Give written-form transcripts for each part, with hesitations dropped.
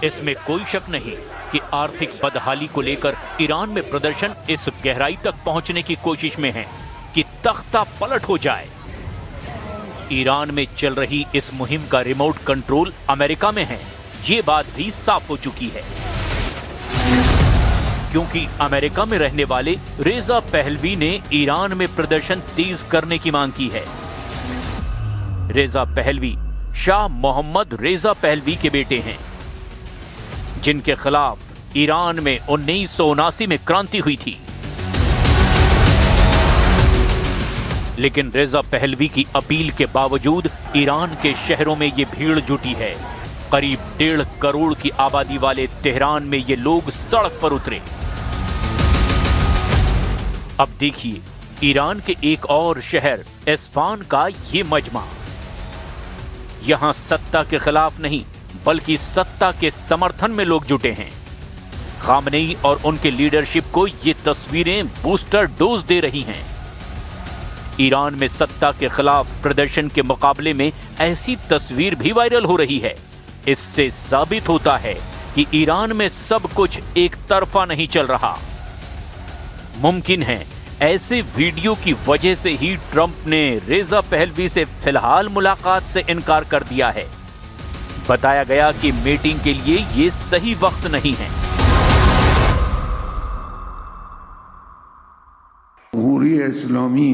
इसमें कोई शक नहीं कि आर्थिक बदहाली को लेकर ईरान में प्रदर्शन इस गहराई तक पहुंचने की कोशिश में है कि तख्ता पलट हो जाए। ईरान में चल रही इस मुहिम का रिमोट कंट्रोल अमेरिका में है, ये बात भी साफ हो चुकी है, क्योंकि अमेरिका में रहने वाले रेजा पहलवी ने ईरान में प्रदर्शन तेज करने की मांग की है। रेजा पहलवी शाह मोहम्मद रेजा पहलवी के बेटे हैं, जिनके खिलाफ ईरान में 1979 में क्रांति हुई थी। लेकिन रेजा पहलवी की अपील के बावजूद ईरान के शहरों में ये भीड़ जुटी है। करीब 1.5 करोड़ की आबादी वाले तेहरान में ये लोग सड़क पर उतरे। अब देखिए ईरान के एक और शहर इस्फहान का ये मजमा। यहां सत्ता के खिलाफ नहीं बल्कि सत्ता के समर्थन में लोग जुटे हैं। खामनेई और उनके लीडरशिप को ये तस्वीरें बूस्टर डोज दे रही हैं। ईरान में सत्ता के खिलाफ प्रदर्शन के मुकाबले में ऐसी तस्वीर भी वायरल हो रही है। इससे साबित होता है कि ईरान में सब कुछ एक तरफा नहीं चल रहा। मुमकिन है ऐसे वीडियो की वजह से ही ट्रंप ने रेजा पहलवी से फिलहाल मुलाकात से इनकार कर दिया है। बताया गया कि मीटिंग के लिए ये सही वक्त नहीं है। जमहूरी इस्लामी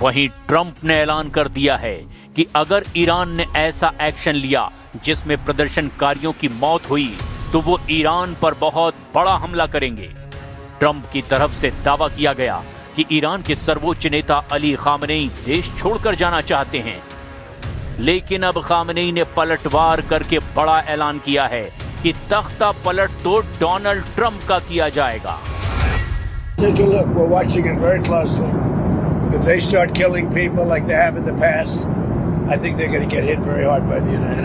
वहीं ट्रंप ने ऐलान कर दिया है कि अगर ईरान ने ऐसा एक्शन लिया जिसमें प्रदर्शनकारियों की मौत हुई तो वो ईरान पर बहुत बड़ा हमला करेंगे। ट्रंप की तरफ से दावा किया गया कि ईरान के सर्वोच्च नेता अली खामनेई देश छोड़कर जाना चाहते हैं, लेकिन अब खामनेई ने पलटवार करके बड़ा ऐलान किया है कि तख्ता पलट तो डोनाल्ड ट्रंप का किया जाएगा। Take a look. We're watching it very closely. If they start killing people like they have in the past, I think they're going to get hit very hard by the United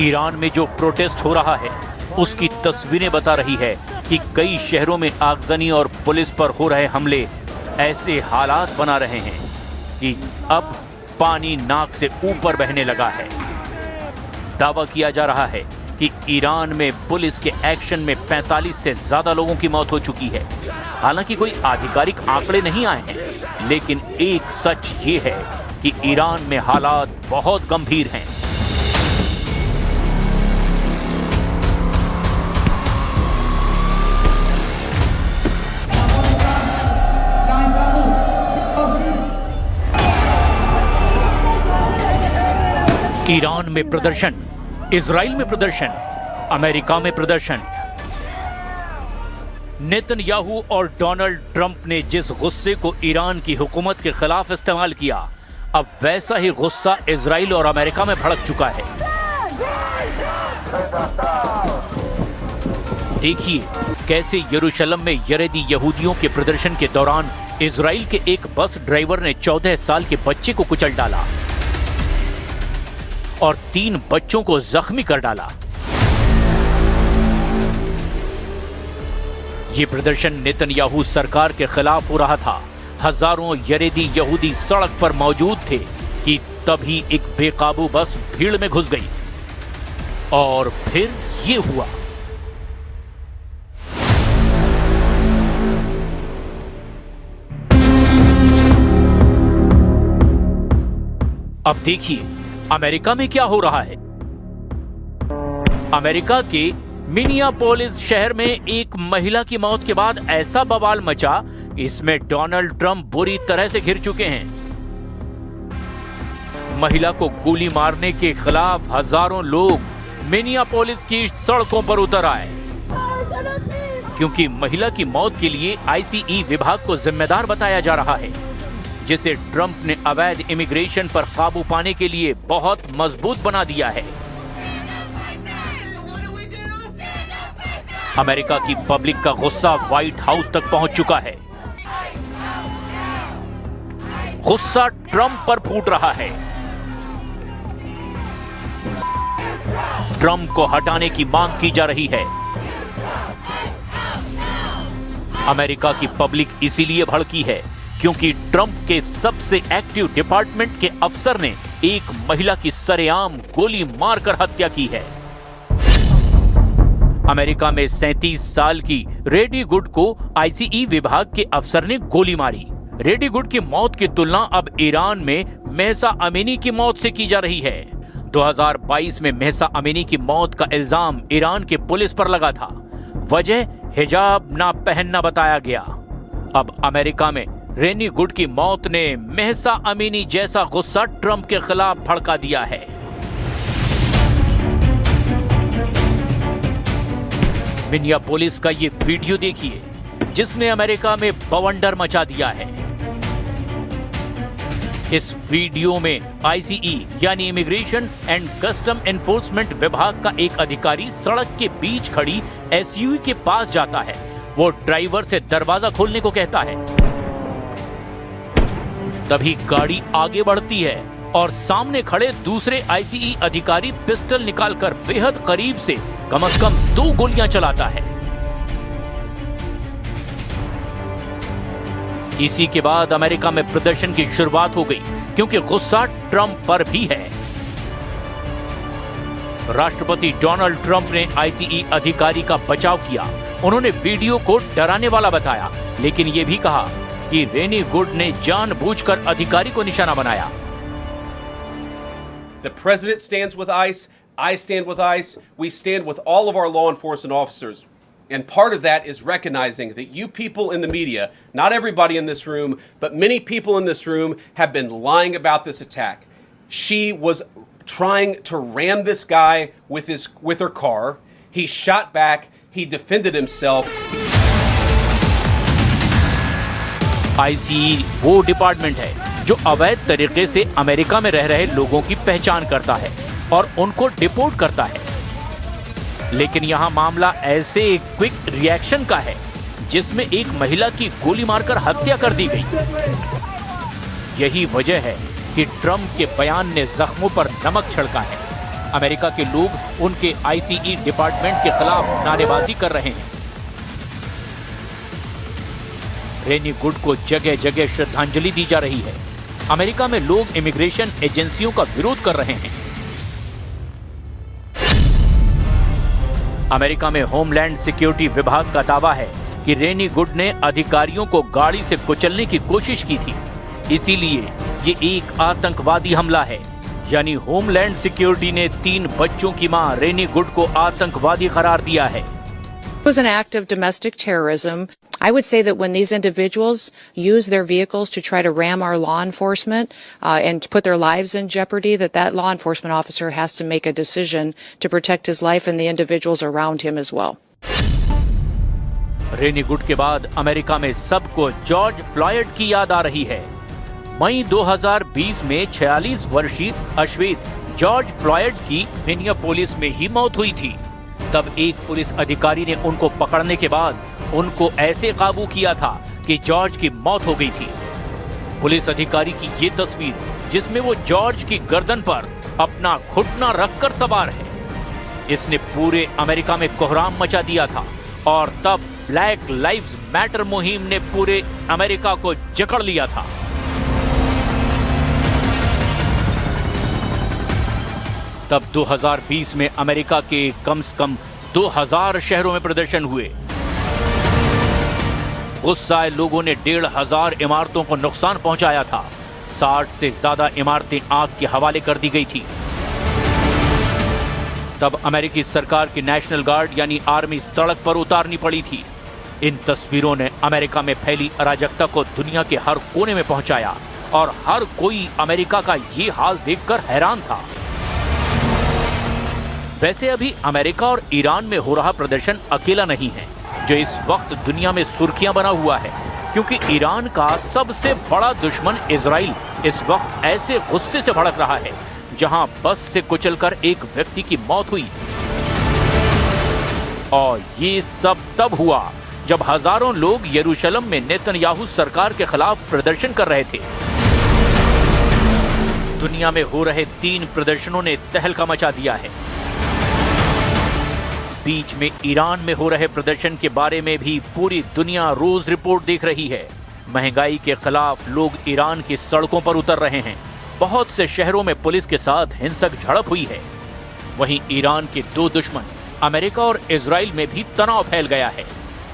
Iran में जो protest हो रहा है उसकी तस्वीरें बता रही है कि कई शहरों में आगजनी और पुलिस पर हो रहे हमले ऐसे हालात बना रहे हैं कि अब पानी नाक से ऊपर बहने लगा है। दावा किया जा रहा है कि ईरान में पुलिस के एक्शन में 45 से ज्यादा लोगों की मौत हो चुकी है। हालांकि कोई आधिकारिक आंकड़े नहीं आए हैं, लेकिन एक सच ये है कि ईरान में हालात बहुत गंभीर हैं। ईरान में प्रदर्शन, इजराइल में प्रदर्शन, अमेरिका में प्रदर्शन। नेतन्याहू और डोनाल्ड ट्रंप ने जिस गुस्से को ईरान की हुकूमत के खिलाफ इस्तेमाल किया, अब वैसा ही गुस्सा इजराइल और अमेरिका में भड़क चुका है। देखिए कैसे यरूशलेम में यरेदी यहूदियों के प्रदर्शन के दौरान इजराइल के एक बस ड्राइवर ने 14 साल के बच्चे को कुचल डाला और 3 बच्चों को जख्मी कर डाला। ये प्रदर्शन नेतन्याहू सरकार के खिलाफ हो रहा था। हजारों यरेदी यहूदी सड़क पर मौजूद थे कि तभी एक बेकाबू बस भीड़ में घुस गई और फिर ये हुआ। अब देखिए अमेरिका में क्या हो रहा है। अमेरिका के मिनियापोलिस शहर में एक महिला की मौत के बाद ऐसा बवाल मचा, इसमें डोनाल्ड ट्रंप बुरी तरह से घिर चुके हैं। महिला को गोली मारने के खिलाफ हजारों लोग मिनियापोलिस की सड़कों पर उतर आए, क्योंकि महिला की मौत के लिए आईसीई विभाग को जिम्मेदार बताया जा रहा है, जिसे ट्रंप ने अवैध इमिग्रेशन पर काबू पाने के लिए बहुत मजबूत बना दिया है। अमेरिका की पब्लिक का गुस्सा व्हाइट हाउस तक पहुंच चुका है। गुस्सा ट्रंप पर फूट रहा है। ट्रंप को हटाने की मांग की जा रही है। अमेरिका की पब्लिक इसीलिए भड़की है क्योंकि ट्रंप के सबसे एक्टिव डिपार्टमेंट के अफसर ने एक महिला की सरेआम गोली मारकर हत्या की है। अमेरिका में 37 साल की रेडी गुड को आईसीई विभाग के अफसर ने गोली मारी। रेडी गुड की मौत की तुलना अब ईरान में महसा अमीनी की मौत से की जा रही है। 2022 में महसा अमीनी की मौत का इल्जाम ईरान के पुलिस पर लगा था। वजह हिजाब ना पहनना बताया गया। अब अमेरिका में रेनी गुड की मौत ने महसा अमीनी जैसा गुस्सा ट्रंप के खिलाफ भड़का दिया है। मिनियापोलिस का ये वीडियो देखिए जिसने अमेरिका में बवंडर मचा दिया है। इस वीडियो में आईसीई यानी इमिग्रेशन एंड कस्टम एनफोर्समेंट विभाग का एक अधिकारी सड़क के बीच खड़ी एसयूवी के पास जाता है। वो ड्राइवर से दरवाजा खोलने को कहता है। तभी गाड़ी आगे बढ़ती है और सामने खड़े दूसरे आईसीई अधिकारी पिस्टल निकालकर बेहद करीब से कम 2 गोलियां चलाता है। इसी के बाद अमेरिका में प्रदर्शन की शुरुआत हो गई क्योंकि गुस्सा ट्रंप पर भी है। राष्ट्रपति डोनाल्ड ट्रंप ने आईसीई अधिकारी का बचाव किया। उन्होंने वीडियो को डराने वाला बताया, लेकिन यह भी कहा कि रेनी गुड ने जानबूझकर अधिकारी को निशाना बनाया। The president stands with ICE, I stand with ICE, we stand with all of our law enforcement officers. And part of that is recognizing that you people in the media, not everybody in this room, but many people in this room have been lying about this attack. She was trying to ram this guy with her car. He shot back, he defended himself. ICE वो department है जो अवैध तरीके से America में रह रहे लोगों की पहचान करता है और उनको डिपोर्ट करता है। लेकिन यहां मामला ऐसे क्विक रिएक्शन का है जिसमें एक महिला की गोली मारकर हत्या कर दी गई। यही वजह है कि ट्रंप के बयान ने जख्मों पर नमक छिड़का है। अमेरिका के लोग उनके आईसीई डिपार्टमेंट के खिलाफ नारेबाजी कर रहे हैं। रेनी गुड को जगह जगह श्रद्धांजलि दी जा रही है। अमेरिका में लोग इमिग्रेशन एजेंसियों का विरोध कर रहे हैं। अमेरिका में होमलैंड सिक्योरिटी विभाग का दावा है कि रेनी गुड ने अधिकारियों को गाड़ी से कुचलने की कोशिश की थी, इसीलिए ये एक आतंकवादी हमला है। यानी होमलैंड सिक्योरिटी ने 3 बच्चों की मां रेनी गुड को आतंकवादी करार दिया है। It was an act of domestic terrorism. I would say that when these individuals use their vehicles to try to ram our law enforcement and put their lives in jeopardy, that law enforcement officer has to make a decision to protect his life and the individuals around him as well. Rainy good के बाद America में सबको George Floyd की याद आ रही है। मई 2020 में 46 वर्षीय अश्वेत जॉर्ज फ्लॉयड की मिनियापोलिस में ही मौत हुई थी। तब एक पुलिस अधिकारी ने उनको पकड़ने के बाद उनको ऐसे काबू किया था कि जॉर्ज की मौत हो गई थी। पुलिस अधिकारी की ये तस्वीर जिसमें वो जॉर्ज की गर्दन पर अपना घुटना रखकर सवार है, इसने पूरे अमेरिका में कोहराम मचा दिया था। और तब ब्लैक लाइव्स मैटर मुहिम ने पूरे अमेरिका को जकड़ लिया था। तब 2020 में अमेरिका के कम से कम 2000 शहरों में प्रदर्शन हुए। गुस्साए लोगों ने 1500 इमारतों को नुकसान पहुंचाया था। 60 से ज्यादा इमारतें आग के हवाले कर दी गई थी। तब अमेरिकी सरकार की नेशनल गार्ड यानी आर्मी सड़क पर उतारनी पड़ी थी। इन तस्वीरों ने अमेरिका में फैली अराजकता को दुनिया के हर कोने में पहुंचाया और हर कोई अमेरिका का ये हाल देखकर हैरान था। वैसे अभी अमेरिका और ईरान में हो रहा प्रदर्शन अकेला नहीं है जो इस वक्त दुनिया में सुर्खियां बना हुआ है, क्योंकि ईरान का सबसे बड़ा दुश्मन इजराइल इस वक्त ऐसे गुस्से से भड़क रहा है जहां बस से कुचलकर एक व्यक्ति की मौत हुई। और ये सब तब हुआ जब हजारों लोग यरूशलेम में नेतन्याहू सरकार के खिलाफ प्रदर्शन कर रहे थे। दुनिया में हो रहे 3 प्रदर्शनों ने तहलका मचा दिया है। बीच में ईरान में हो रहे प्रदर्शन के बारे में भी पूरी दुनिया रोज रिपोर्ट देख रही है। महंगाई के खिलाफ लोग ईरान की सड़कों पर उतर रहे हैं। बहुत से शहरों में पुलिस के साथ हिंसक झड़प हुई है। वहीं ईरान के 2 दुश्मन अमेरिका और इजराइल में भी तनाव फैल गया है,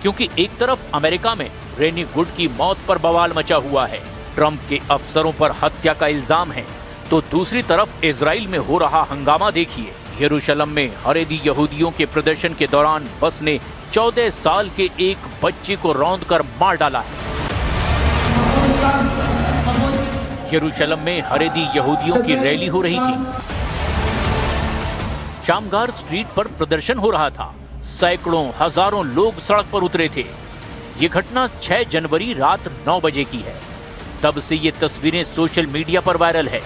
क्योंकि एक तरफ अमेरिका में रेनी गुड की मौत पर बवाल मचा हुआ है, ट्रंप के अफसरों पर हत्या का इल्जाम है, तो दूसरी तरफ इजराइल में हो रहा हंगामा देखिए। यरूशलेम में हरेदी यहूदियों के प्रदर्शन के दौरान बस ने 14 साल के एक बच्चे को रौंदकर मार डाला है। यरूशलेम में हरेदी यहूदियों की रैली हो रही थी। शामगार स्ट्रीट पर प्रदर्शन हो रहा था। सैकड़ों हजारों लोग सड़क पर उतरे थे। ये घटना 6 जनवरी रात 9 बजे की है। तब से ये तस्वीरें सोशल मीडिया पर वायरल है।